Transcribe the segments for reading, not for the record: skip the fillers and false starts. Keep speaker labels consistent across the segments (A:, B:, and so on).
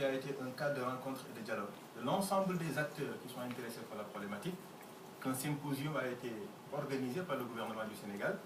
A: qui a été un cadre de rencontre et de dialogue de l'ensemble des acteurs qui sont intéressés par la problématique, qu'un symposium a été organisé par le gouvernement du Sénégal.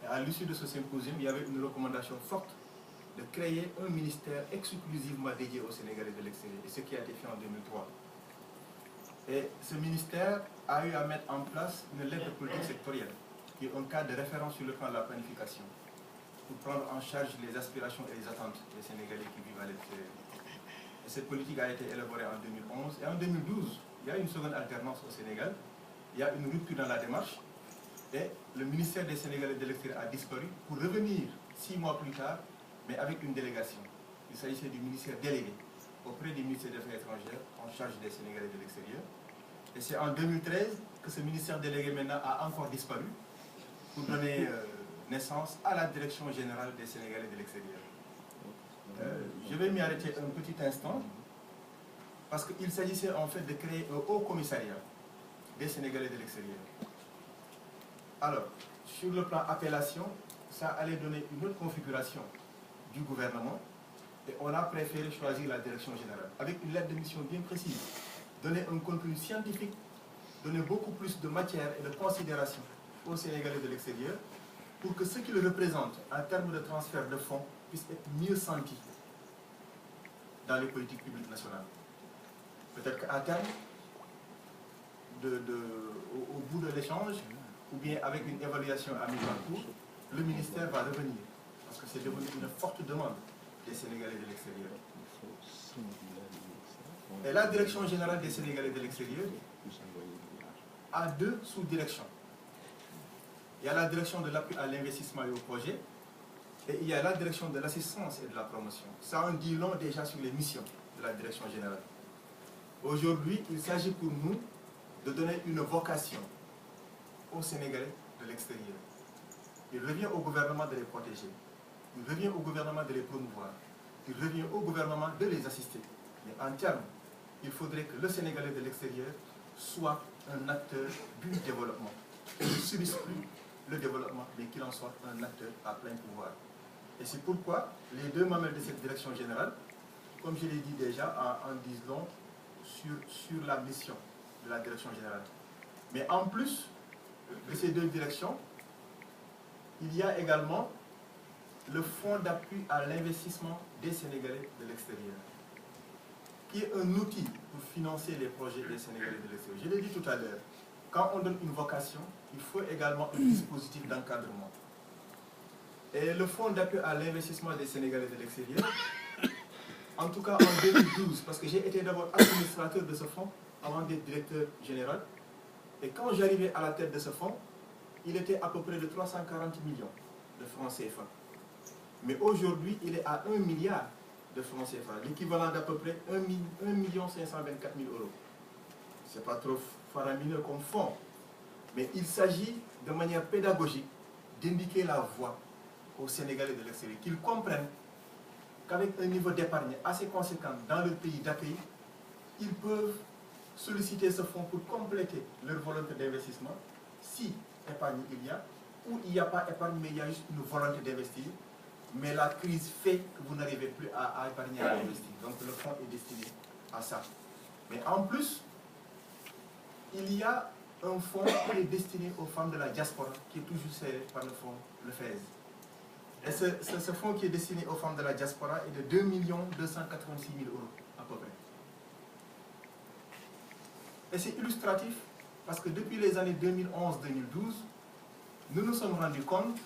A: Et à l'issue de ce symposium, il y avait une recommandation forte de créer un ministère exclusivement dédié aux Sénégalais de l'extérieur, et ce qui a été fait en 2003. Et ce ministère a eu à mettre en place une lettre de politique sectorielle, qui est un cadre de référence sur le plan de la planification, pour prendre en charge les aspirations et les attentes des Sénégalais qui vivent à l'extérieur. Et cette politique a été élaborée en 2011. Et en 2012, il y a une seconde alternance au Sénégal. Il y a une rupture dans la démarche. Et le ministère des Sénégalais de l'extérieur a disparu pour revenir 6 mois plus tard, mais avec une délégation. Il s'agissait du ministère délégué auprès du ministère des Affaires étrangères en charge des Sénégalais de l'extérieur. Et c'est en 2013 que ce ministère délégué maintenant a encore disparu pour donner naissance à la direction générale des Sénégalais de l'extérieur. Je vais m'y arrêter un petit instant parce qu'il s'agissait en fait de créer un haut commissariat des Sénégalais de l'extérieur. Alors, sur le plan appellation, ça allait donner une autre configuration du gouvernement et on a préféré choisir la direction générale avec une lettre de mission bien précise, donner un contenu scientifique, donner beaucoup plus de matière et de considération aux Sénégalais de l'extérieur pour que ce qu'ils représentent en termes de transfert de fonds puisse être mieux senti dans les politiques publiques nationales. Peut-être qu'à terme, au bout de l'échange, ou bien avec une évaluation à mi-parcours, le ministère va revenir, parce que c'est devenu une forte demande des Sénégalais de l'extérieur. Et la direction générale des Sénégalais de l'extérieur a 2 sous-directions. Il y a la direction de l'appui à l'investissement et au projet, et il y a la direction de l'assistance et de la promotion. Ça en dit long déjà sur les missions de la direction générale. Aujourd'hui, il s'agit pour nous de donner une vocation aux Sénégalais de l'extérieur. Il revient au gouvernement de les protéger. Il revient au gouvernement de les promouvoir. Il revient au gouvernement de les assister. Mais en termes, il faudrait que le Sénégalais de l'extérieur soit un acteur du développement. Qu'il ne subisse plus le développement, mais qu'il en soit un acteur à plein pouvoir. Et c'est pourquoi les 2 mamelles de cette direction générale, comme je l'ai dit déjà, en disent long sur la mission de la direction générale. Mais en plus de ces 2 directions, il y a également le Fonds d'appui à l'investissement des Sénégalais de l'extérieur, qui est un outil pour financer les projets des Sénégalais de l'extérieur. Je l'ai dit tout à l'heure, quand on donne une vocation, il faut également un dispositif d'encadrement. Et le Fonds d'appui à l'investissement des Sénégalais de l'extérieur, en tout cas en 2012, parce que j'ai été d'abord administrateur de ce fonds avant d'être directeur général, et quand j'arrivais à la tête de ce fonds, il était à peu près de 340 millions de francs CFA. Mais aujourd'hui, il est à 1 milliard de francs CFA, l'équivalent d'à peu près 1 524 000 euros. Ce n'est pas trop faramineux comme fonds, mais il s'agit de manière pédagogique d'indiquer la voie aux Sénégalais de l'extérieur, qu'ils comprennent qu'avec un niveau d'épargne assez conséquent dans leur pays d'accueil, ils peuvent solliciter ce fonds pour compléter leur volonté d'investissement, si épargne il y a, ou il n'y a pas épargne, mais il y a juste une volonté d'investir, mais la crise fait que vous n'arrivez plus à épargner, à investir. Donc le fonds est destiné à ça. Mais en plus, il y a un fonds qui est destiné aux femmes de la diaspora, qui est toujours serré par le fonds, le FAISE. Et ce fonds qui est destiné aux femmes de la diaspora est de 2 286 000 euros, à peu près. Et c'est illustratif, parce que depuis les années 2011-2012, nous nous sommes rendus compte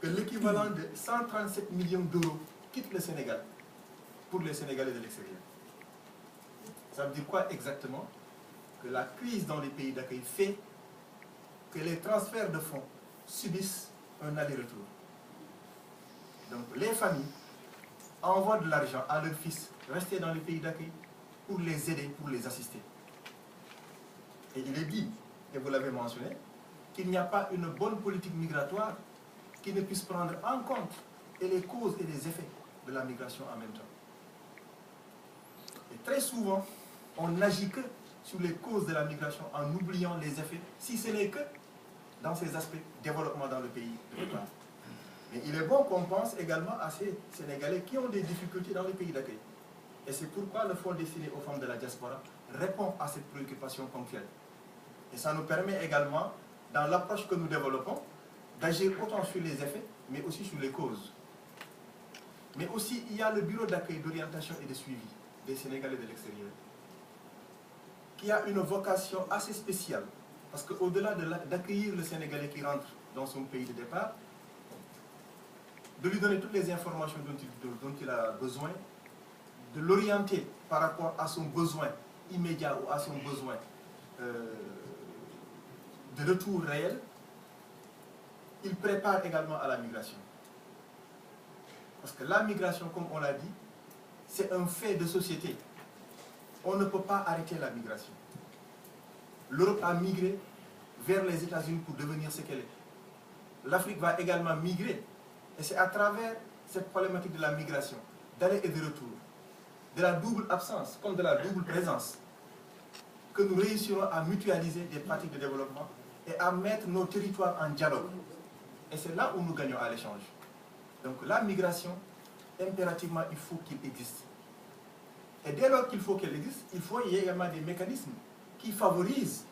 A: que l'équivalent de 137 millions d'euros quitte le Sénégal pour les Sénégalais de l'extérieur. Ça veut dire quoi exactement? Que la crise dans les pays d'accueil fait que les transferts de fonds subissent un aller-retour. Donc les familles envoient de l'argent à leurs fils restés dans les pays d'accueil pour les aider, pour les assister. Et il est dit, et vous l'avez mentionné, qu'il n'y a pas une bonne politique migratoire qui ne puisse prendre en compte et les causes et les effets de la migration en même temps. Et très souvent, on n'agit que sur les causes de la migration en oubliant les effets, si ce n'est que dans ces aspects développement dans le pays de départ. Mais il est bon qu'on pense également à ces Sénégalais qui ont des difficultés dans les pays d'accueil. Et c'est pourquoi le fonds destiné aux femmes de la diaspora répond à cette préoccupation ponctuelle. Et ça nous permet également, dans l'approche que nous développons, d'agir autant sur les effets, mais aussi sur les causes. Mais aussi, il y a le bureau d'accueil, d'orientation et de suivi des Sénégalais de l'extérieur, qui a une vocation assez spéciale, parce qu'au-delà d'accueillir le Sénégalais qui rentre dans son pays de départ, de lui donner toutes les informations dont il a besoin, de l'orienter par rapport à son besoin immédiat ou à son besoin de retour réel, il prépare également à la migration. Parce que la migration, comme on l'a dit, c'est un fait de société. On ne peut pas arrêter la migration. L'Europe a migré vers les États-Unis pour devenir ce qu'elle est. L'Afrique va également migrer. Et c'est à travers cette problématique de la migration, d'aller et de retour, de la double absence comme de la double présence, que nous réussirons à mutualiser des pratiques de développement et à mettre nos territoires en dialogue. Et c'est là où nous gagnons à l'échange. Donc la migration, impérativement, il faut qu'il existe. Et dès lors qu'il faut qu'elle existe, il faut qu'il y ait également des mécanismes qui favorisent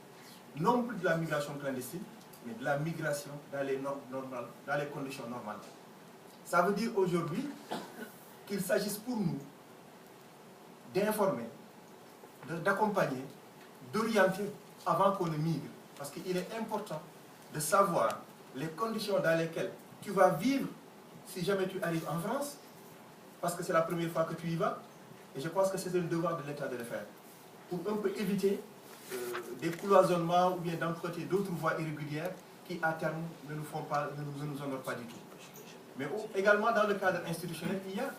A: non plus de la migration clandestine, mais de la migration dans les normes normales, dans les conditions normales. Ça veut dire aujourd'hui qu'il s'agisse pour nous d'informer, d'accompagner, d'orienter avant qu'on ne migre. Parce qu'il est important de savoir les conditions dans lesquelles tu vas vivre si jamais tu arrives en France, parce que c'est la première fois que tu y vas, et je pense que c'est le devoir de l'État de le faire, pour un peu éviter des cloisonnements ou bien d'emprunter d'autres voies irrégulières qui à terme ne nous honorent pas du tout. Mais également dans le cadre institutionnel, il y a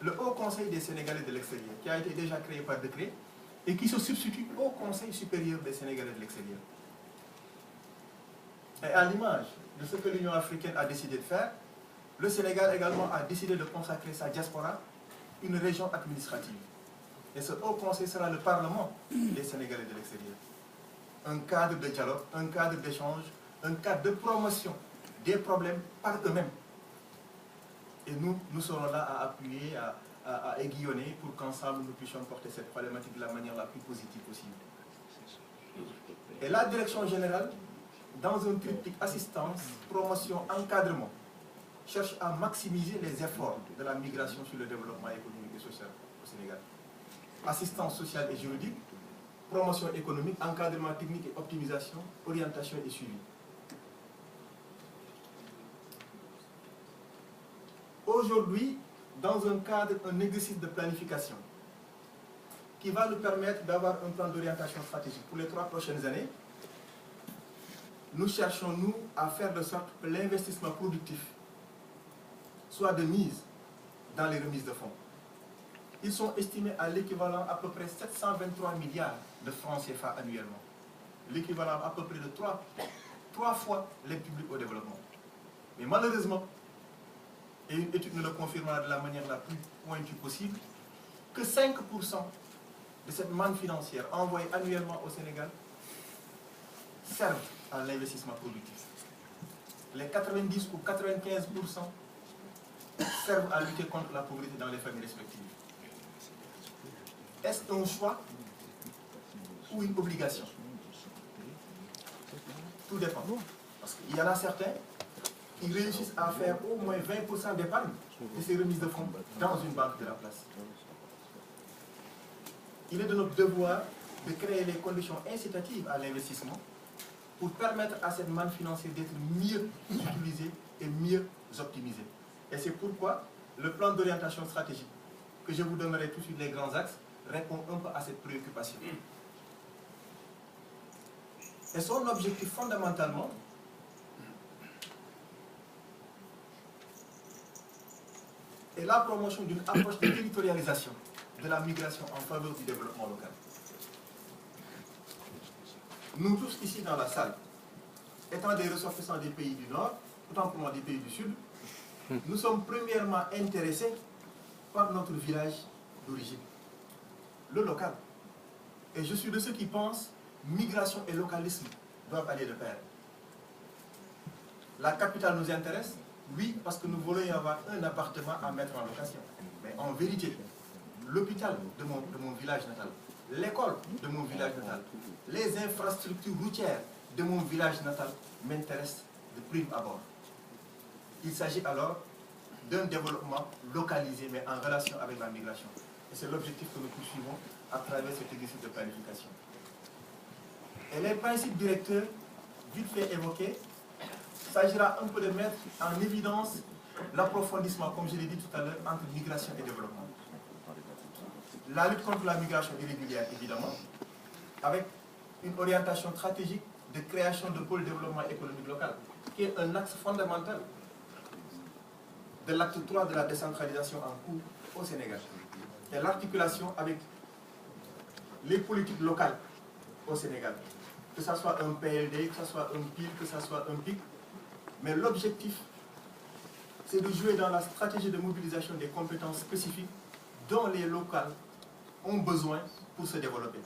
A: le Haut Conseil des Sénégalais de l'extérieur, qui a été déjà créé par décret, et qui se substitue au Conseil supérieur des Sénégalais de l'extérieur. Et à l'image de ce que l'Union africaine a décidé de faire, le Sénégal également a décidé de consacrer sa diaspora une région administrative. Et ce Haut Conseil sera le Parlement des Sénégalais de l'extérieur. Un cadre de dialogue, un cadre d'échange, un cadre de promotion des problèmes par eux-mêmes. Et nous serons là à appuyer, à aiguillonner pour qu'ensemble nous puissions porter cette problématique de la manière la plus positive possible. Et la direction générale, dans un triptyque assistance, promotion, encadrement, cherche à maximiser les efforts de la migration sur le développement économique et social au Sénégal. Assistance sociale et juridique, promotion économique, encadrement technique et optimisation, orientation et suivi. Aujourd'hui, dans un cadre, un exercice de planification qui va nous permettre d'avoir un plan d'orientation stratégique pour les 3 prochaines années, nous cherchons, nous, à faire de sorte que l'investissement productif soit de mise dans les remises de fonds. Ils sont estimés à l'équivalent à peu près 723 milliards de francs CFA annuellement. L'équivalent à peu près de 3 fois l'aide publique au développement. Mais malheureusement, et une étude nous le confirmera de la manière la plus pointue possible, que 5% de cette manne financière envoyée annuellement au Sénégal servent à l'investissement productif. Les 90 ou 95% servent à lutter contre la pauvreté dans les familles respectives. Est-ce un choix ou une obligation? Tout dépend. Parce qu'il y en a certains qui réussissent à faire au moins 20% d'épargne de ces remises de fonds dans une banque de la place. Il est de notre devoir de créer les conditions incitatives à l'investissement pour permettre à cette manne financière d'être mieux utilisée et mieux optimisée. Et c'est pourquoi le plan d'orientation stratégique, que je vous donnerai tout de suite les grands axes, répond un peu à cette préoccupation. Et son objectif fondamentalement est la promotion d'une approche de territorialisation de la migration en faveur du développement local. Nous tous ici dans la salle, étant des ressortissants des pays du Nord, autant pour moi des pays du Sud, nous sommes premièrement intéressés par notre village d'origine, le local. Et je suis de ceux qui pensent que migration et localisme doivent aller de pair. La capitale nous intéresse, oui, parce que nous voulons y avoir un appartement à mettre en location. Mais en vérité, l'hôpital de mon village natal, l'école de mon village natal, les infrastructures routières de mon village natal m'intéressent de prime abord. Il s'agit alors d'un développement localisé, mais en relation avec la migration. Et c'est l'objectif que nous poursuivons à travers cet exercice de planification. Et les principes directeurs, vite fait évoqués, s'agira un peu de mettre en évidence l'approfondissement, comme je l'ai dit tout à l'heure, entre migration et développement. La lutte contre la migration irrégulière, évidemment, avec une orientation stratégique de création de pôles de développement économique local, qui est un axe fondamental de l'acte 3 de la décentralisation en cours au Sénégal. Et l'articulation avec les politiques locales au Sénégal, que ce soit un PLD, que ce soit un PIL, que ce soit un PIC. Mais l'objectif, c'est de jouer dans la stratégie de mobilisation des compétences spécifiques dont les locales ont besoin pour se développer.